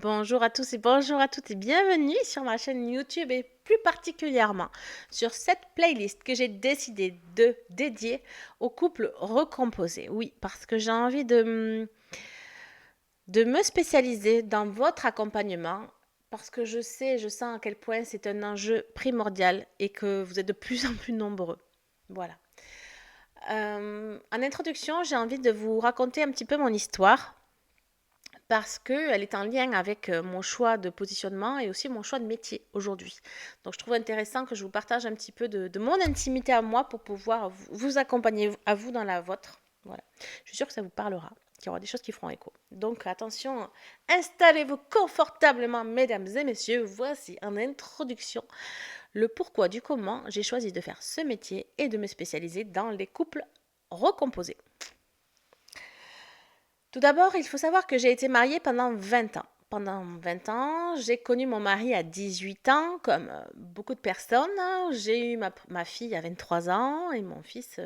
Bonjour à tous et bonjour à toutes et bienvenue sur ma chaîne YouTube et plus particulièrement sur cette playlist que j'ai décidé de dédier aux couples recomposés. Oui, parce que j'ai envie de me spécialiser dans votre accompagnement parce que je sens à quel point c'est un enjeu primordial et que vous êtes de plus en plus nombreux. Voilà. En introduction, j'ai envie de vous raconter un petit peu mon histoire parce qu'elle est en lien avec mon choix de positionnement et aussi mon choix de métier aujourd'hui. Donc je trouve intéressant que je vous partage un petit peu de mon intimité à moi pour pouvoir vous accompagner à vous dans la vôtre. Voilà. Je suis sûre que ça vous parlera, qu'il y aura des choses qui feront écho. Donc attention, installez-vous confortablement, mesdames et messieurs. Voici en introduction le pourquoi du comment j'ai choisi de faire ce métier et de me spécialiser dans les couples recomposés. Tout d'abord, il faut savoir que j'ai été mariée pendant 20 ans. Pendant 20 ans, j'ai connu mon mari à 18 ans, comme beaucoup de personnes. J'ai eu ma fille à 23 ans et mon fils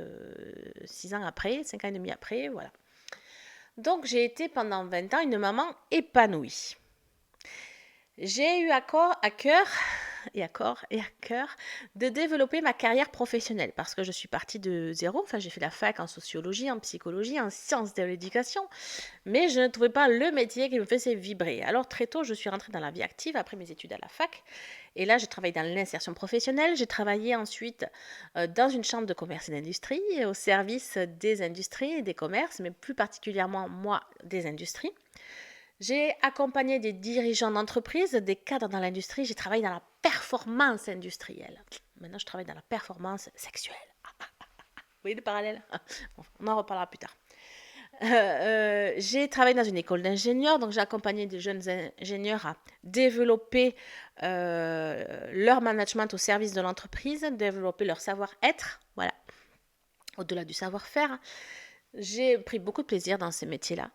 6 ans après, 5 ans et demi après, voilà. Donc j'ai été pendant 20 ans une maman épanouie. J'ai eu à cœur et à cœur de développer ma carrière professionnelle parce que je suis partie de zéro. Enfin, j'ai fait la fac en sociologie, en psychologie, en sciences de l'éducation, mais je ne trouvais pas le métier qui me faisait vibrer. Alors très tôt, je suis rentrée dans la vie active après mes études à la fac. Et là, j'ai travaillé dans l'insertion professionnelle. J'ai travaillé ensuite dans une chambre de commerce et d'industrie, au service des industries et des commerces, mais plus particulièrement, moi, des industries. J'ai accompagné des dirigeants d'entreprise, des cadres dans l'industrie. J'ai travaillé dans la performance industrielle. Maintenant, je travaille dans la performance sexuelle. Vous voyez le parallèle? On en reparlera plus tard. J'ai travaillé dans une école d'ingénieurs, donc j'ai accompagné des jeunes ingénieurs à développer leur management au service de l'entreprise, développer leur savoir-être, voilà, au-delà du savoir-faire. J'ai pris beaucoup de plaisir dans ces métiers-là.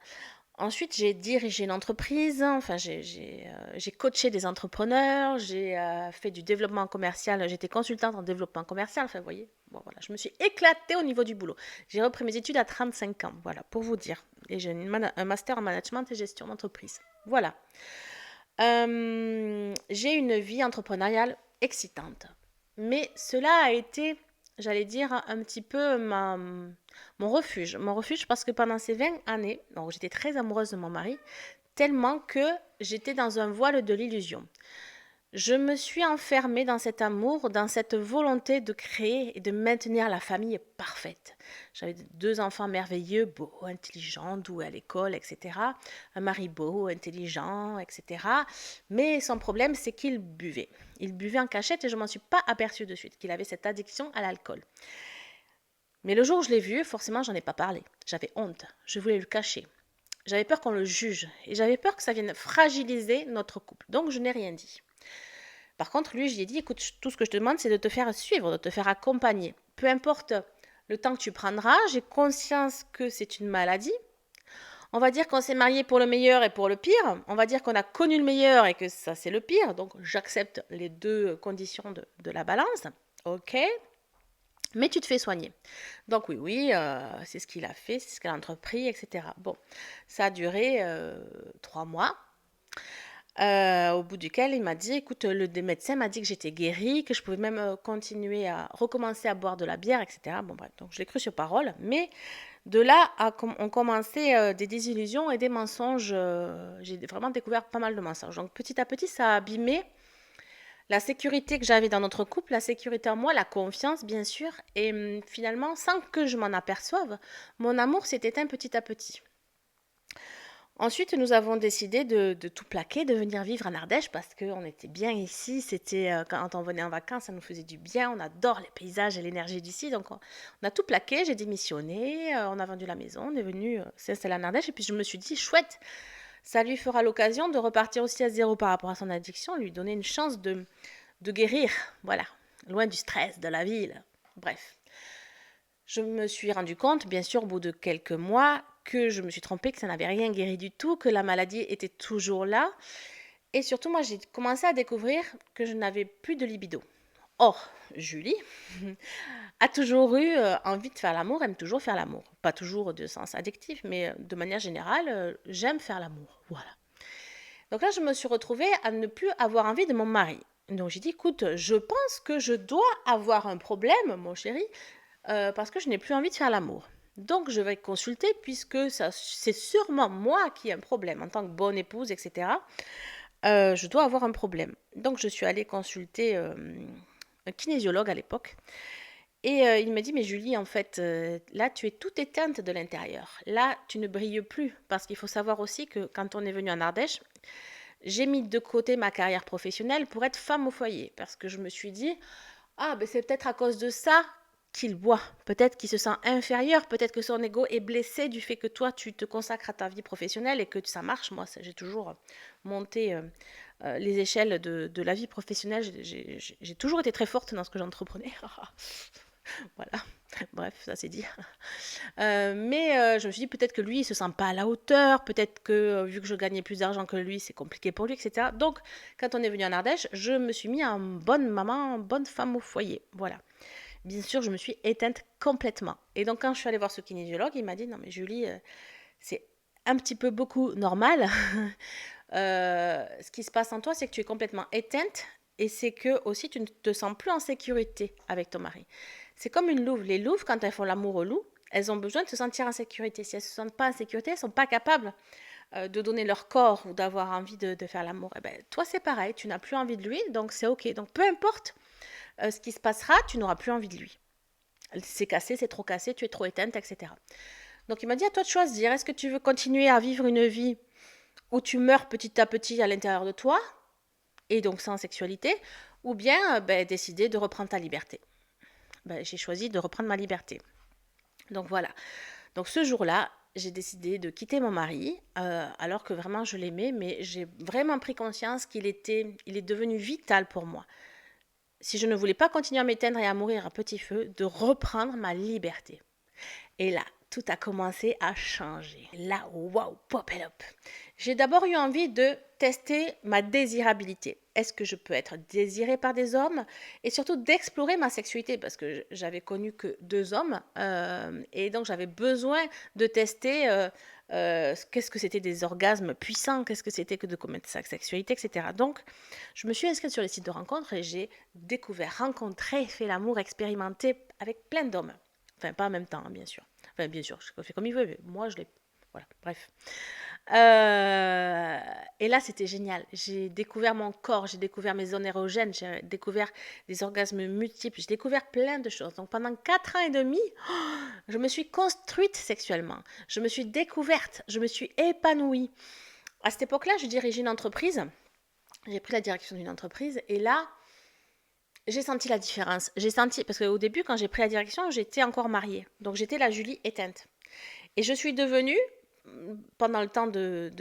Ensuite, j'ai dirigé une entreprise, enfin, j'ai coaché des entrepreneurs, j'ai fait du développement commercial, j'étais consultante en développement commercial, enfin, vous voyez, bon, voilà, je me suis éclatée au niveau du boulot. J'ai repris mes études à 35 ans, voilà, pour vous dire. Et j'ai un master en management et gestion d'entreprise. Voilà. J'ai une vie entrepreneuriale excitante. Mais cela a été, j'allais dire, un petit peu mon refuge. Mon refuge parce que pendant ces 20 années, donc j'étais très amoureuse de mon mari, tellement que j'étais dans un voile de l'illusion. Je me suis enfermée dans cet amour, dans cette volonté de créer et de maintenir la famille parfaite. J'avais 2 enfants merveilleux, beaux, intelligents, doués à l'école, etc. Un mari beau, intelligent, etc. Mais son problème, c'est qu'il buvait. Il buvait en cachette et je m'en suis pas aperçue de suite qu'il avait cette addiction à l'alcool. Mais le jour où je l'ai vu, forcément, j'en ai pas parlé. J'avais honte. Je voulais le cacher. J'avais peur qu'on le juge et j'avais peur que ça vienne fragiliser notre couple. Donc, je n'ai rien dit. Par contre, lui, je lui ai dit, écoute, tout ce que je te demande, c'est de te faire suivre, de te faire accompagner. Peu importe le temps que tu prendras, j'ai conscience que c'est une maladie. On va dire qu'on s'est marié pour le meilleur et pour le pire. On va dire qu'on a connu le meilleur et que ça, c'est le pire. Donc, j'accepte les deux conditions de la balance. OK. Mais tu te fais soigner. Donc oui, oui, c'est ce qu'il a fait, c'est ce qu'il a entrepris, etc. Bon, ça a duré 3 mois. Au bout duquel il m'a dit, écoute, le médecin m'a dit que j'étais guérie, que je pouvais même continuer à recommencer à boire de la bière, etc. Bon, bref, donc je l'ai cru sur parole. Mais de là, ont commencé des désillusions et des mensonges. J'ai vraiment découvert pas mal de mensonges. Donc petit à petit, ça a abîmé la sécurité que j'avais dans notre couple, la sécurité en moi, la confiance, bien sûr. Et finalement, sans que je m'en aperçoive, mon amour s'est éteint petit à petit. Ensuite, nous avons décidé de tout plaquer, de venir vivre en Ardèche parce qu'on était bien ici. C'était quand on venait en vacances, ça nous faisait du bien. On adore les paysages et l'énergie d'ici. Donc, on a tout plaqué. J'ai démissionné. On a vendu la maison. On est venu s'installer en Ardèche. Et puis, je me suis dit, chouette, ça lui fera l'occasion de repartir aussi à zéro par rapport à son addiction, lui donner une chance de guérir. Voilà, loin du stress de la ville. Bref. Je me suis rendu compte, bien sûr, au bout de quelques mois, que je me suis trompée, que ça n'avait rien guéri du tout, que la maladie était toujours là. Et surtout, moi, j'ai commencé à découvrir que je n'avais plus de libido. Or, Julie a toujours eu envie de faire l'amour, aime toujours faire l'amour. Pas toujours de sens addictif, mais de manière générale, j'aime faire l'amour. Voilà. Donc là, je me suis retrouvée à ne plus avoir envie de mon mari. Donc j'ai dit, écoute, je pense que je dois avoir un problème, mon chéri, parce que je n'ai plus envie de faire l'amour. Donc je vais consulter puisque c'est sûrement moi qui ai un problème en tant que bonne épouse, etc. Je dois avoir un problème. Donc je suis allée consulter un kinésiologue à l'époque. Et il m'a dit, mais Julie, en fait, là, tu es toute éteinte de l'intérieur. Là, tu ne brilles plus. Parce qu'il faut savoir aussi que quand on est venu en Ardèche, j'ai mis de côté ma carrière professionnelle pour être femme au foyer. Parce que je me suis dit, ah, ben c'est peut-être à cause de ça qu'il boit. Peut-être qu'il se sent inférieur. Peut-être que son ego est blessé du fait que toi, tu te consacres à ta vie professionnelle et que ça marche. Moi, j'ai toujours monté les échelles de la vie professionnelle. J'ai toujours été très forte dans ce que j'entreprenais. Voilà, bref, ça c'est dit. Mais je me suis dit peut-être que lui, il se sent pas à la hauteur, peut-être que vu que je gagnais plus d'argent que lui, c'est compliqué pour lui, etc. Donc, quand on est venu en Ardèche, je me suis mis en bonne maman, bonne femme au foyer. Voilà. Bien sûr, je me suis éteinte complètement. Et donc, quand je suis allée voir ce kinésiologue, il m'a dit, non mais Julie, c'est un petit peu beaucoup normal. Ce qui se passe en toi, c'est que tu es complètement éteinte et c'est que aussi tu ne te sens plus en sécurité avec ton mari. C'est comme une louve. Les louves, quand elles font l'amour au loup, elles ont besoin de se sentir en sécurité. Si elles ne se sentent pas en sécurité, elles ne sont pas capables de donner leur corps ou d'avoir envie de faire l'amour. Et ben, toi, c'est pareil, tu n'as plus envie de lui, donc c'est OK. Donc peu importe ce qui se passera, tu n'auras plus envie de lui. C'est cassé, c'est trop cassé, tu es trop éteinte, etc. Donc il m'a dit à toi de choisir. Est-ce que tu veux continuer à vivre une vie où tu meurs petit à petit à l'intérieur de toi, et donc sans sexualité, ou bien décider de reprendre ta liberté. J'ai choisi de reprendre ma liberté. Donc voilà. Donc ce jour-là, j'ai décidé de quitter mon mari, alors que vraiment je l'aimais, mais j'ai vraiment pris conscience il est devenu vital pour moi. Si je ne voulais pas continuer à m'éteindre et à mourir à petit feu, de reprendre ma liberté. Et là, tout a commencé à changer. Là, waouh, pop it up. J'ai d'abord eu envie de tester ma désirabilité. Est-ce que je peux être désirée par des hommes? Et surtout d'explorer ma sexualité parce que j'avais connu que 2 hommes et donc j'avais besoin de tester qu'est-ce que c'était des orgasmes puissants, qu'est-ce que c'était que de commettre sa sexualité, etc. Donc je me suis inscrite sur les sites de rencontres et j'ai découvert, rencontré, fait l'amour, expérimenté avec plein d'hommes. Enfin, pas en même temps, hein, bien sûr. Enfin, bien sûr, je fais comme il veut, mais moi, je l'ai. Voilà, bref. Et là, c'était génial. J'ai découvert mon corps, j'ai découvert mes zones érogènes, j'ai découvert des orgasmes multiples, j'ai découvert plein de choses. Donc, pendant 4 ans et demi, je me suis construite sexuellement. Je me suis découverte, je me suis épanouie. À cette époque-là, je dirigeais une entreprise. J'ai pris la direction d'une entreprise et là, j'ai senti la différence. J'ai senti, parce qu'au début, quand j'ai pris la direction, j'étais encore mariée. Donc j'étais la Julie éteinte. Et je suis devenue, pendant le temps de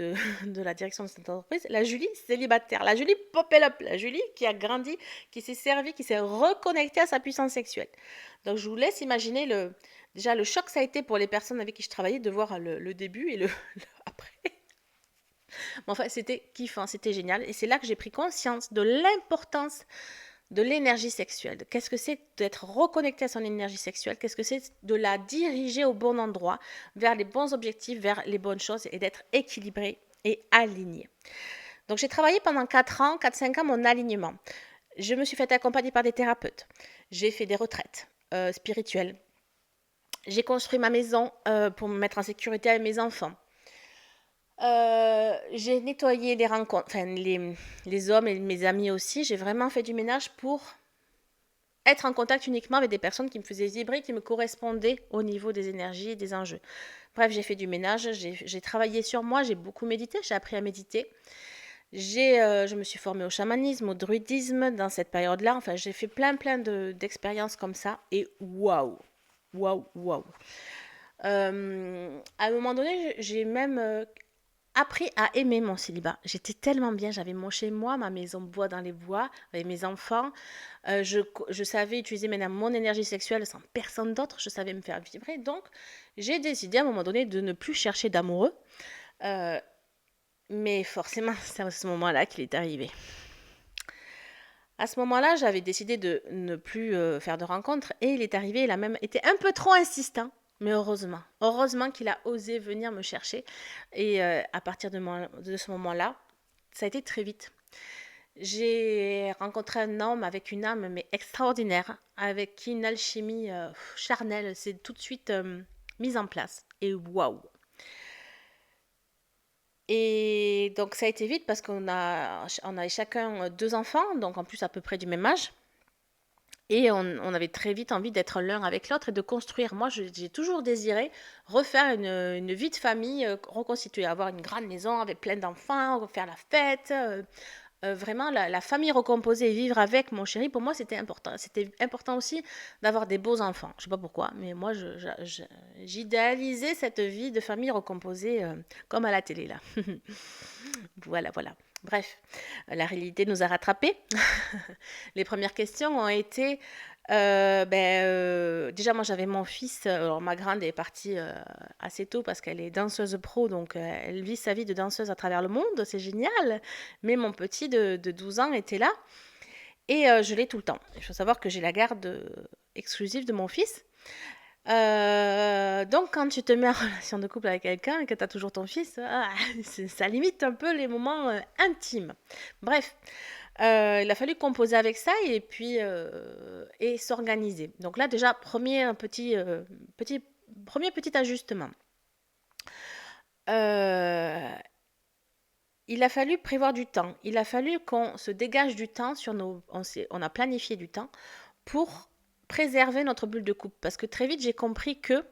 la direction de cette entreprise, la Julie célibataire, la Julie pop-up, la Julie qui a grandi, qui s'est servie, qui s'est reconnectée à sa puissance sexuelle. Donc je vous laisse imaginer déjà le choc que ça a été pour les personnes avec qui je travaillais de voir le début et le après. Mais enfin, c'était kiffant, c'était génial. Et c'est là que j'ai pris conscience de l'importance de l'énergie sexuelle. Qu'est-ce que c'est d'être reconnecté à son énergie sexuelle? Qu'est-ce que c'est de la diriger au bon endroit, vers les bons objectifs, vers les bonnes choses et d'être équilibré et aligné? Donc j'ai travaillé pendant 4 ans, 4-5 ans mon alignement. Je me suis fait accompagner par des thérapeutes. J'ai fait des retraites spirituelles. J'ai construit ma maison pour me mettre en sécurité avec mes enfants. J'ai nettoyé les rencontres, enfin les hommes et mes amis aussi. J'ai vraiment fait du ménage pour être en contact uniquement avec des personnes qui me faisaient vibrer, qui me correspondaient au niveau des énergies et des enjeux. Bref, j'ai fait du ménage, j'ai travaillé sur moi, j'ai beaucoup médité, j'ai appris à méditer. Je me suis formée au chamanisme, au druidisme dans cette période-là. Enfin, j'ai fait plein d'expériences comme ça. Et waouh, waouh, waouh. À un moment donné, j'ai même appris à aimer mon célibat. J'étais tellement bien, j'avais mon chez moi, ma maison de bois dans les bois, avec mes enfants. Je savais utiliser maintenant mon énergie sexuelle sans personne d'autre, je savais me faire vibrer. Donc, j'ai décidé à un moment donné de ne plus chercher d'amoureux. Mais forcément, c'est à ce moment-là qu'il est arrivé. À ce moment-là, j'avais décidé de ne plus faire de rencontres et il est arrivé, il a même été un peu trop insistant. Mais heureusement qu'il a osé venir me chercher. Et à partir de ce moment-là, ça a été très vite. J'ai rencontré un homme avec une âme mais extraordinaire, avec qui une alchimie charnelle s'est tout de suite mise en place. Et waouh! Et donc ça a été vite parce on avait chacun deux enfants, donc en plus à peu près du même âge. Et on avait très vite envie d'être l'un avec l'autre et de construire. Moi, j'ai toujours désiré refaire une vie de famille reconstituée, avoir une grande maison avec plein d'enfants, refaire la fête. Vraiment, la famille recomposée et vivre avec mon chéri, pour moi, c'était important. C'était important aussi d'avoir des beaux enfants. Je ne sais pas pourquoi, mais moi, j'idéalisais cette vie de famille recomposée comme à la télé, là. Voilà, voilà. Bref, la réalité nous a rattrapés. Les premières questions ont été, déjà moi j'avais mon fils, alors ma grande est partie assez tôt parce qu'elle est danseuse pro, donc elle vit sa vie de danseuse à travers le monde, c'est génial. Mais mon petit de 12 ans était là et je l'ai tout le temps. Il faut savoir que j'ai la garde exclusive de mon fils. Donc quand tu te mets en relation de couple avec quelqu'un et que tu as toujours ton fils, ça limite un peu les moments intimes. Bref, il a fallu composer avec ça et puis et s'organiser. Donc là déjà, premier petit ajustement. Il a fallu prévoir du temps. Il a fallu qu'on se dégage du temps on a planifié du temps pour préserver notre bulle de couple. Parce que très vite, j'ai compris que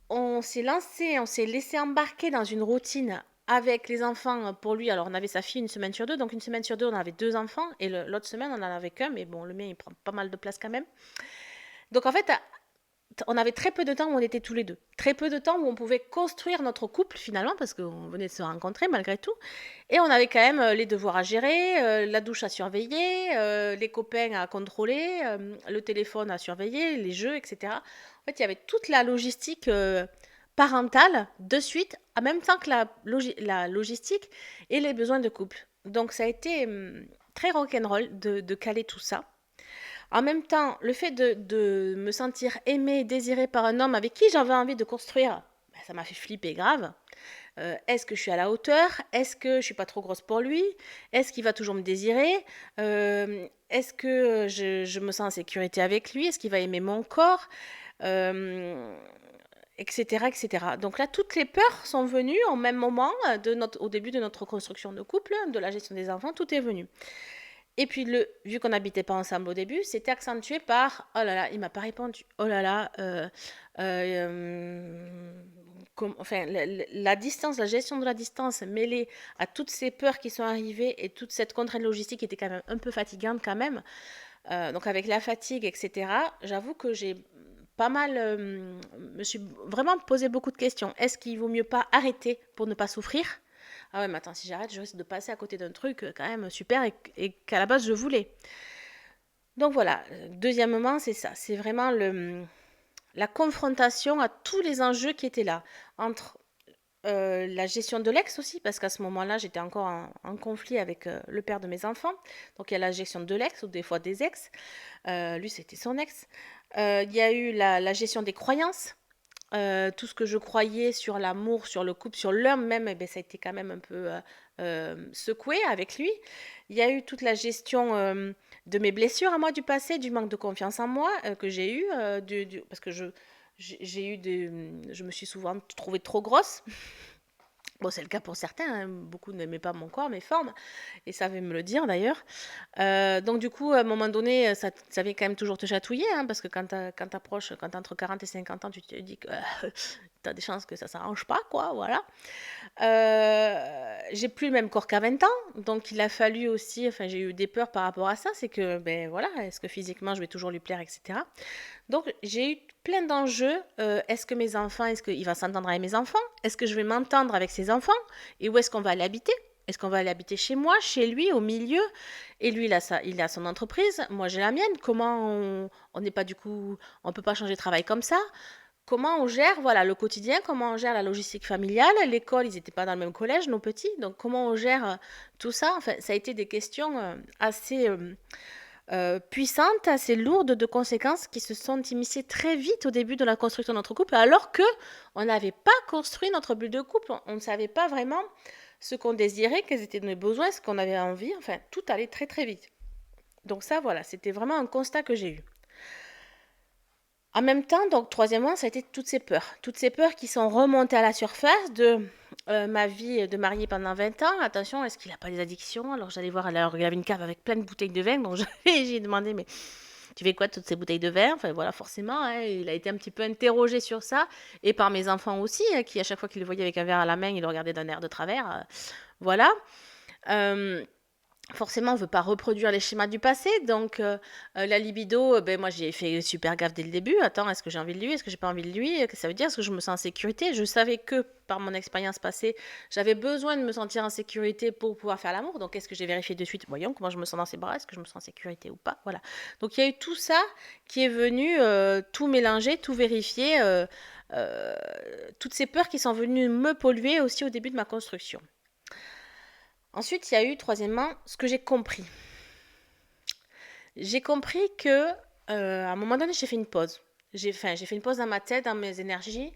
on s'est lancé, on s'est laissé embarquer dans une routine avec les enfants pour lui. Alors, on avait sa fille une semaine sur deux. Donc, une semaine sur deux, on avait deux enfants. Et l'autre semaine, on en avait qu'un. Mais bon, le mien, il prend pas mal de place quand même. Donc, en fait, on avait très peu de temps où on était tous les deux. Très peu de temps où on pouvait construire notre couple finalement, parce qu'on venait de se rencontrer malgré tout. Et on avait quand même les devoirs à gérer, la douche à surveiller, les copains à contrôler, le téléphone à surveiller, les jeux, etc. En fait, il y avait toute la logistique parentale de suite, en même temps que la logistique et les besoins de couple. Donc ça a été très rock'n'roll de caler tout ça. En même temps, le fait de me sentir aimée, désirée par un homme avec qui j'avais envie de construire, ça m'a fait flipper grave. Est-ce que je suis à la hauteur? Est-ce que je suis pas trop grosse pour lui? Est-ce qu'il va toujours me désirer? Est-ce que je me sens en sécurité avec lui? Est-ce qu'il va aimer mon corps? Etc., etc. Donc là, toutes les peurs sont venues au même moment, au début de notre construction de couple, de la gestion des enfants, tout est venu. Et puis, vu qu'on n'habitait pas ensemble au début, c'était accentué par oh là là, il m'a pas répondu. Oh là là, la distance, la gestion de la distance mêlée à toutes ces peurs qui sont arrivées et toute cette contrainte logistique était quand même un peu fatigante quand même. Donc avec la fatigue, etc., j'avoue que j'ai pas mal, me suis vraiment posé beaucoup de questions. Est-ce qu'il vaut mieux pas arrêter pour ne pas souffrir? Ah ouais, mais attends, si j'arrête, je risque de passer à côté d'un truc quand même super et qu'à la base je voulais. Donc voilà, deuxièmement, c'est ça. C'est vraiment la confrontation à tous les enjeux qui étaient là. Entre la gestion de l'ex aussi, parce qu'à ce moment-là, j'étais encore en conflit avec le père de mes enfants. Donc il y a la gestion de l'ex ou des fois des ex. Lui, c'était son ex. Il y a eu la gestion des croyances. Tout ce que je croyais sur l'amour, sur le couple, sur l'homme même, ça a été quand même un peu secoué avec lui. Il y a eu toute la gestion de mes blessures à moi du passé, du manque de confiance en moi que j'ai eu, parce que je me suis souvent trouvée trop grosse. Bon, c'est le cas pour certains, hein. Beaucoup n'aimaient pas mon corps, mes formes, et savaient me le dire d'ailleurs. Donc du coup, à un moment donné, ça vient quand même toujours te chatouiller, hein, parce que quand t'approches, quand t'as entre 40 et 50 ans, tu te dis que t'as des chances que ça s'arrange pas, quoi, voilà. J'ai plus le même corps qu'à 20 ans, donc il a fallu aussi, enfin j'ai eu des peurs par rapport à ça, c'est que, ben voilà, est-ce que physiquement je vais toujours lui plaire, etc. Donc j'ai eu plein d'enjeux. Est-ce qu'il va s'entendre avec mes enfants? Est-ce que je vais m'entendre avec ses enfants? Et où est-ce qu'on va aller habiter? Est-ce qu'on va aller habiter chez moi, chez lui, au milieu? Et lui, il a son entreprise, moi j'ai la mienne. Comment on n'est pas du coup, on peut pas changer de travail comme ça? Comment on gère, voilà, le quotidien? Comment on gère la logistique familiale? L'école, ils n'étaient pas dans le même collège, nos petits. Donc comment on gère tout ça? Enfin, ça a été des questions assez puissantes, assez lourdes de conséquences qui se sont immiscées très vite au début de la construction de notre couple, alors que on n'avait pas construit notre bulle de couple. On ne savait pas vraiment ce qu'on désirait, quels étaient nos besoins, ce qu'on avait envie, enfin, tout allait très très vite. Donc ça, voilà, c'était vraiment un constat que j'ai eu. En même temps, donc troisièmement, ça a été toutes ces peurs qui sont remontées à la surface de ma vie de mariée pendant 20 ans. Attention, est-ce qu'il n'a pas des addictions? Alors j'allais voir, alors, il y avait une cave avec plein de bouteilles de vin, donc j'ai demandé, mais tu fais quoi de toutes ces bouteilles de vin? Enfin voilà, forcément, hein, il a été un petit peu interrogé sur ça, et par mes enfants aussi, hein, qui à chaque fois qu'ils le voyaient avec un verre à la main, ils le regardaient d'un air de travers. Voilà. Euh, Forcément, on ne veut pas reproduire les schémas du passé, donc la libido, ben, moi j'ai fait super gaffe dès le début. Attends, est-ce que j'ai envie de lui? Est-ce que j'ai pas envie de lui? Qu'est-ce que ça veut dire? Est-ce que je me sens en sécurité? Je savais que par mon expérience passée, j'avais besoin de me sentir en sécurité pour pouvoir faire l'amour. Donc est-ce que j'ai vérifié de suite? Voyons comment je me sens dans ses bras. Est-ce que je me sens en sécurité ou pas? Voilà. Donc il y a eu tout ça qui est venu tout mélanger, tout vérifier, euh, toutes ces peurs qui sont venues me polluer aussi au début de ma construction. Ensuite, il y a eu, troisièmement, ce que j'ai compris. J'ai compris que, à un moment donné, j'ai fait une pause. J'ai fait une pause dans ma tête, dans mes énergies.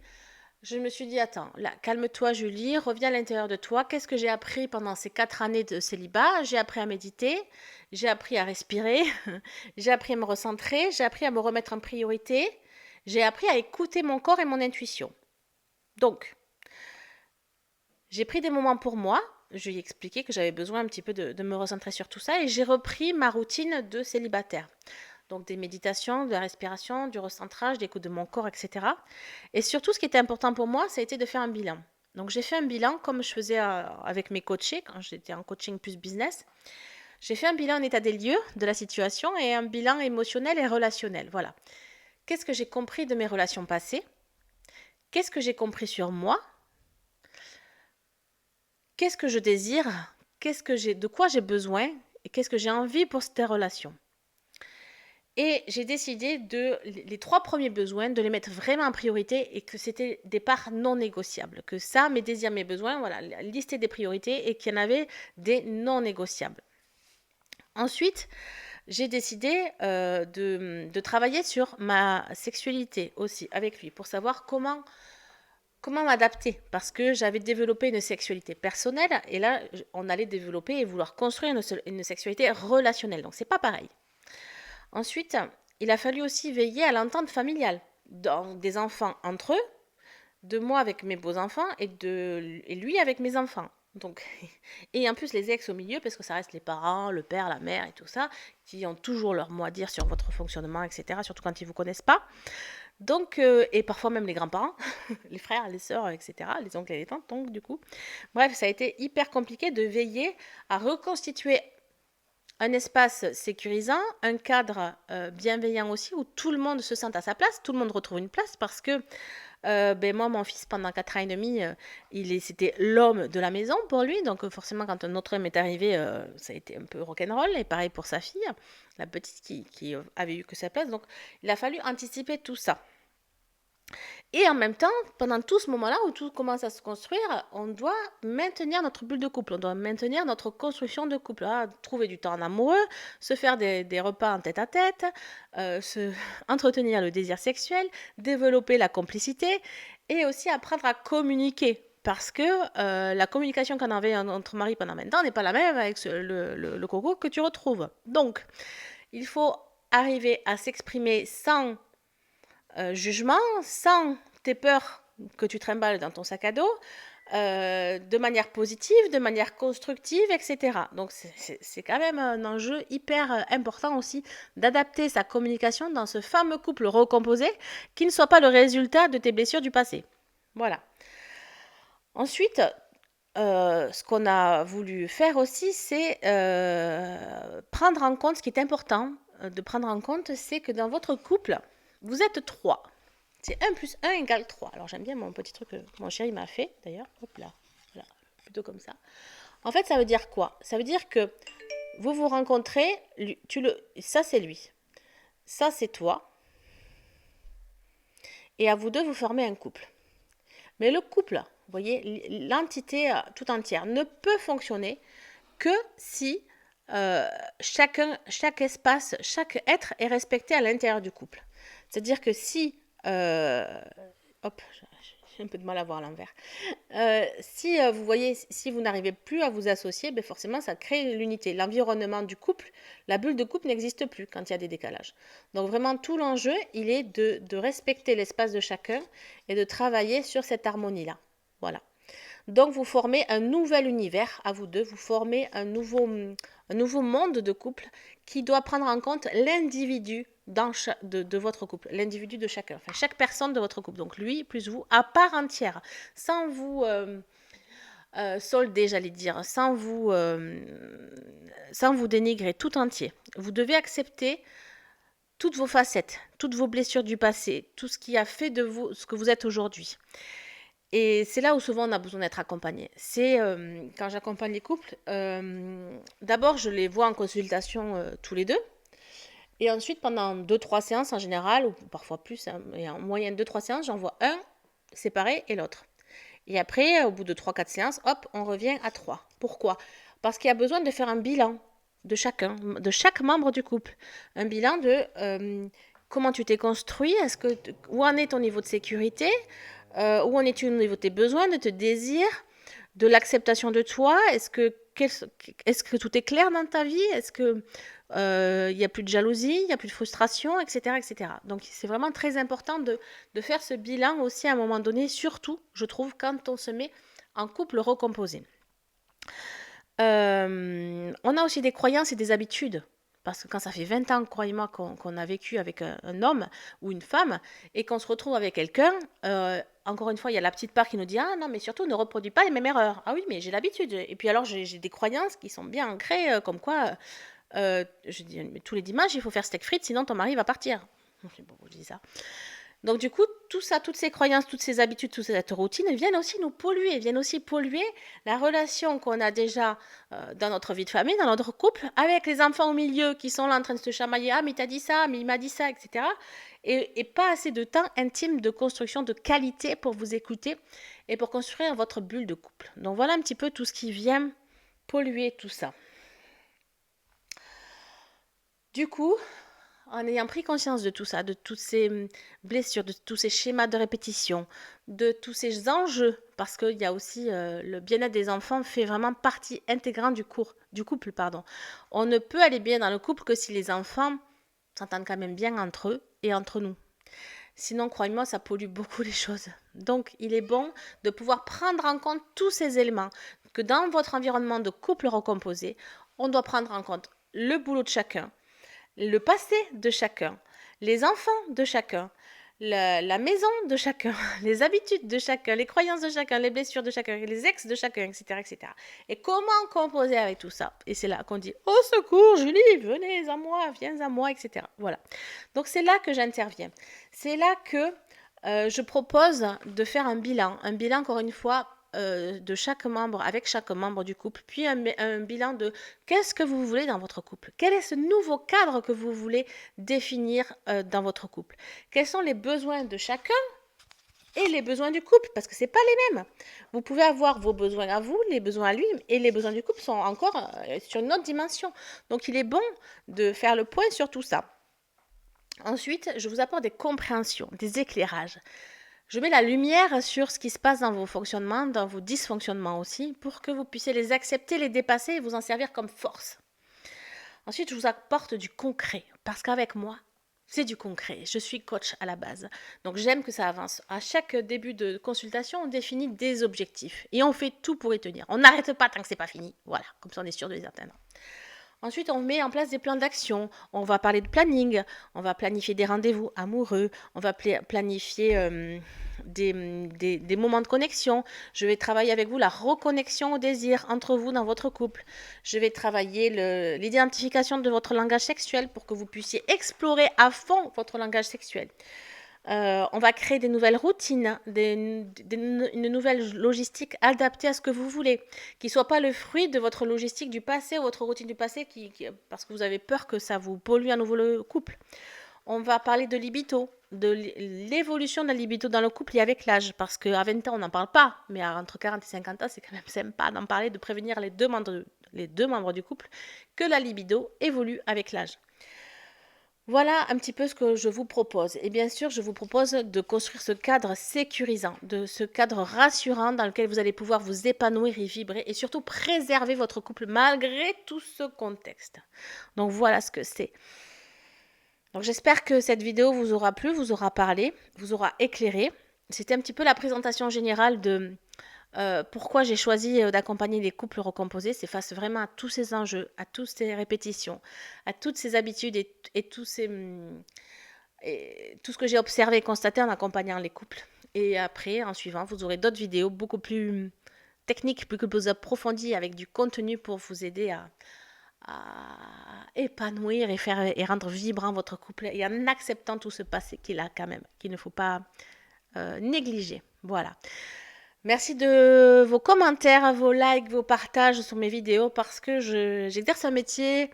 Je me suis dit, attends, là, calme-toi, Julie, reviens à l'intérieur de toi. Qu'est-ce que j'ai appris pendant ces 4 années de célibat? J'ai appris à méditer, j'ai appris à respirer, j'ai appris à me recentrer, j'ai appris à me remettre en priorité, j'ai appris à écouter mon corps et mon intuition. Donc, j'ai pris des moments pour moi. Je lui ai expliqué que j'avais besoin un petit peu de me recentrer sur tout ça et j'ai repris ma routine de célibataire. Donc des méditations, de la respiration, du recentrage, d'écoute de mon corps, etc. Et surtout, ce qui était important pour moi, ça a été de faire un bilan. Donc j'ai fait un bilan comme je faisais avec mes coachés quand j'étais en coaching plus business. J'ai fait un bilan en état des lieux de la situation et un bilan émotionnel et relationnel. Voilà. Qu'est-ce que j'ai compris de mes relations passées? Qu'est-ce que j'ai compris sur moi? Qu'est-ce que je désire? De quoi j'ai besoin? Et qu'est-ce que j'ai envie pour cette relation? Et j'ai décidé les 3 premiers besoins, de les mettre vraiment en priorité et que c'était des parts non négociables. Que ça, mes désirs, mes besoins, voilà, lister des priorités et qu'il y en avait des non négociables. Ensuite, j'ai décidé de travailler sur ma sexualité aussi avec lui pour savoir comment m'adapter. Parce que j'avais développé une sexualité personnelle et là, on allait développer et vouloir construire une sexualité relationnelle. Donc, c'est pas pareil. Ensuite, il a fallu aussi veiller à l'entente familiale, des enfants entre eux, de moi avec mes beaux-enfants et lui avec mes enfants. Donc, et en plus les ex au milieu, parce que ça reste les parents, le père, la mère et tout ça, qui ont toujours leur mot à dire sur votre fonctionnement, etc., surtout quand ils ne vous connaissent pas. Donc, et parfois même les grands-parents, les frères, les sœurs, etc., les oncles et les tantes, donc du coup. Bref, ça a été hyper compliqué de veiller à reconstituer un espace sécurisant, un cadre bienveillant aussi, où tout le monde se sent à sa place, tout le monde retrouve une place, parce que ben moi, mon fils, pendant 4 ans et demi, c'était l'homme de la maison pour lui, donc forcément, quand un autre homme est arrivé, ça a été un peu rock'n'roll, et pareil pour sa fille, la petite qui avait eu que sa place, donc il a fallu anticiper tout ça. Et en même temps, pendant tout ce moment-là où tout commence à se construire, on doit maintenir notre bulle de couple, on doit maintenir notre construction de couple, trouver du temps en amoureux, se faire des repas en tête-à-tête, entretenir le désir sexuel, développer la complicité et aussi apprendre à communiquer. Parce que la communication qu'on avait entre mari pendant 20 ans n'est pas la même avec le coco que tu retrouves. Donc, il faut arriver à s'exprimer sans jugement, sans tes peurs que tu trimbales dans ton sac à dos, de manière positive, de manière constructive, etc. Donc c'est quand même un enjeu hyper important aussi d'adapter sa communication dans ce fameux couple recomposé qui ne soit pas le résultat de tes blessures du passé. Voilà. Ensuite, ce qu'on a voulu faire aussi, c'est prendre en compte, ce qui est important de prendre en compte, c'est que dans votre couple, vous êtes 3. C'est 1 plus 1 égale 3. Alors j'aime bien mon petit truc que mon chéri m'a fait, d'ailleurs. Hop là, voilà, plutôt comme ça. En fait, ça veut dire quoi? Ça veut dire que vous vous rencontrez, ça c'est lui, ça c'est toi, et à vous deux, vous formez un couple. Mais le couple, vous voyez, l'entité tout entière ne peut fonctionner que si chaque espace, chaque être est respecté à l'intérieur du couple. C'est-à-dire que si... hop, J'ai un peu de mal à voir l'envers. Si vous voyez, si vous n'arrivez plus à vous associer, ben forcément, ça crée l'unité. L'environnement du couple, la bulle de couple n'existe plus quand il y a des décalages. Donc vraiment, tout l'enjeu, il est de respecter l'espace de chacun et de travailler sur cette harmonie-là. Voilà. Donc vous formez un nouvel univers à vous deux, vous formez un nouveau monde de couple qui doit prendre en compte l'individu de votre couple, l'individu de chacun, enfin chaque personne de votre couple, donc lui plus vous, à part entière, sans vous solder, j'allais dire, sans vous dénigrer tout entier. Vous devez accepter toutes vos facettes, toutes vos blessures du passé, tout ce qui a fait de vous ce que vous êtes aujourd'hui. Et c'est là où souvent on a besoin d'être accompagné. C'est quand j'accompagne les couples, d'abord je les vois en consultation tous les deux. Et ensuite, pendant 2-3 séances en général, ou parfois plus, hein, et en moyenne 2-3 séances, j'en vois un séparé et l'autre. Et après, au bout de 3-4 séances, hop, on revient à 3. Pourquoi? Parce qu'il y a besoin de faire un bilan de chacun, de chaque membre du couple. Un bilan de comment tu t'es construit, où en est ton niveau de sécurité, où en es-tu au niveau de tes besoins, de tes désirs, de l'acceptation de toi, est-ce que tout est clair dans ta vie? Est-ce que il n'y a plus de jalousie, il n'y a plus de frustration, etc., etc. Donc c'est vraiment très important de faire ce bilan aussi à un moment donné, surtout, je trouve, quand on se met en couple recomposé. On a aussi des croyances et des habitudes. Parce que quand ça fait 20 ans, croyez-moi, qu'on a vécu avec un homme ou une femme et qu'on se retrouve avec quelqu'un, encore une fois, il y a la petite part qui nous dit: ah non, mais surtout ne reproduis pas les mêmes erreurs. Ah oui, mais j'ai l'habitude. Et puis alors, j'ai des croyances qui sont bien ancrées, comme quoi, je dis, mais tous les dimanches, il faut faire steak frites, sinon ton mari va partir. Bon, je dis ça. Donc du coup, tout ça, toutes ces croyances, toutes ces habitudes, toute cette routine, elles viennent aussi nous polluer, viennent aussi polluer la relation qu'on a déjà dans notre vie de famille, dans notre couple, avec les enfants au milieu qui sont là en train de se chamailler: ah mais t'as dit ça, mais il m'a dit ça, etc. Et pas assez de temps intime de construction de qualité pour vous écouter et pour construire votre bulle de couple. Donc voilà un petit peu tout ce qui vient polluer tout ça. Du coup, en ayant pris conscience de tout ça, de toutes ces blessures, de tous ces schémas de répétition, de tous ces enjeux, parce qu'il y a aussi le bien-être des enfants fait vraiment partie intégrante du couple. Pardon. On ne peut aller bien dans le couple que si les enfants s'entendent quand même bien entre eux et entre nous. Sinon, croyez-moi, ça pollue beaucoup les choses. Donc, il est bon de pouvoir prendre en compte tous ces éléments, que dans votre environnement de couple recomposé, on doit prendre en compte le boulot de chacun, le passé de chacun, les enfants de chacun, la maison de chacun, les habitudes de chacun, les croyances de chacun, les blessures de chacun, les ex de chacun, etc., etc. Et comment composer avec tout ça? Et c'est là qu'on dit: au secours, Julie, venez à moi, viens à moi, etc. Voilà. Donc c'est là que j'interviens. C'est là que je propose de faire un bilan encore une fois, de chaque membre, avec chaque membre du couple, puis un bilan de qu'est-ce que vous voulez dans votre couple, quel est ce nouveau cadre que vous voulez définir dans votre couple, quels sont les besoins de chacun et les besoins du couple, parce que c'est pas les mêmes. Vous pouvez avoir vos besoins à vous, les besoins à lui, et les besoins du couple sont encore sur une autre dimension. Donc il est bon de faire le point sur tout ça. Ensuite, je vous apporte des compréhensions, des éclairages. Je mets la lumière sur ce qui se passe dans vos fonctionnements, dans vos dysfonctionnements aussi, pour que vous puissiez les accepter, les dépasser et vous en servir comme force. Ensuite, je vous apporte du concret, parce qu'avec moi, c'est du concret. Je suis coach à la base. Donc j'aime que ça avance. À chaque début de consultation, on définit des objectifs. Et on fait tout pour y tenir. On n'arrête pas tant que c'est pas fini. Voilà, comme ça on est sûr de les atteindre. Ensuite, on met en place des plans d'action. On va parler de planning. On va planifier des rendez-vous amoureux. On va planifier des moments de connexion. Je vais travailler avec vous la reconnexion au désir entre vous dans votre couple. Je vais travailler l'identification de votre langage sexuel pour que vous puissiez explorer à fond votre langage sexuel. On va créer des nouvelles routines, une nouvelle logistique adaptée à ce que vous voulez, qui ne soit pas le fruit de votre logistique du passé ou votre routine du passé, parce que vous avez peur que ça vous pollue à nouveau le couple. On va parler de libido, de l'évolution de la libido dans le couple et avec l'âge, parce qu'à 20 ans, on n'en parle pas, mais entre 40 et 50 ans, c'est quand même sympa d'en parler, de prévenir les deux membres du couple que la libido évolue avec l'âge. Voilà un petit peu ce que je vous propose. Et bien sûr, je vous propose de construire ce cadre sécurisant, de ce cadre rassurant dans lequel vous allez pouvoir vous épanouir et vibrer et surtout préserver votre couple malgré tout ce contexte. Donc voilà ce que c'est. Donc j'espère que cette vidéo vous aura plu, vous aura parlé, vous aura éclairé. C'était un petit peu la présentation générale de pourquoi j'ai choisi d'accompagner les couples recomposés. C'est face vraiment à tous ces enjeux, à toutes ces répétitions, à toutes ces habitudes et et tout ce que j'ai observé et constaté en accompagnant les couples. Et après, en suivant, vous aurez d'autres vidéos beaucoup plus techniques, beaucoup plus approfondies, avec du contenu pour vous aider à épanouir et faire et rendre vibrant votre couple et en acceptant tout ce passé qu'il a quand même, qu'il ne faut pas négliger. Voilà. Merci de vos commentaires, vos likes, vos partages sur mes vidéos parce que j'exerce un métier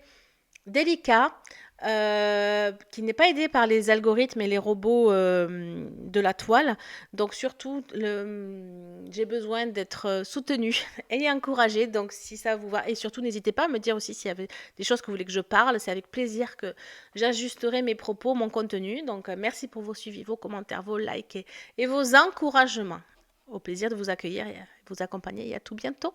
délicat qui n'est pas aidé par les algorithmes et les robots de la toile. Donc surtout, j'ai besoin d'être soutenue et encouragée. Donc si ça vous va, et surtout n'hésitez pas à me dire aussi s'il y avait des choses que vous voulez que je parle. C'est avec plaisir que j'ajusterai mes propos, mon contenu. Donc merci pour vos suivis, vos commentaires, vos likes et vos encouragements. Au plaisir de vous accueillir et vous accompagner et à tout bientôt.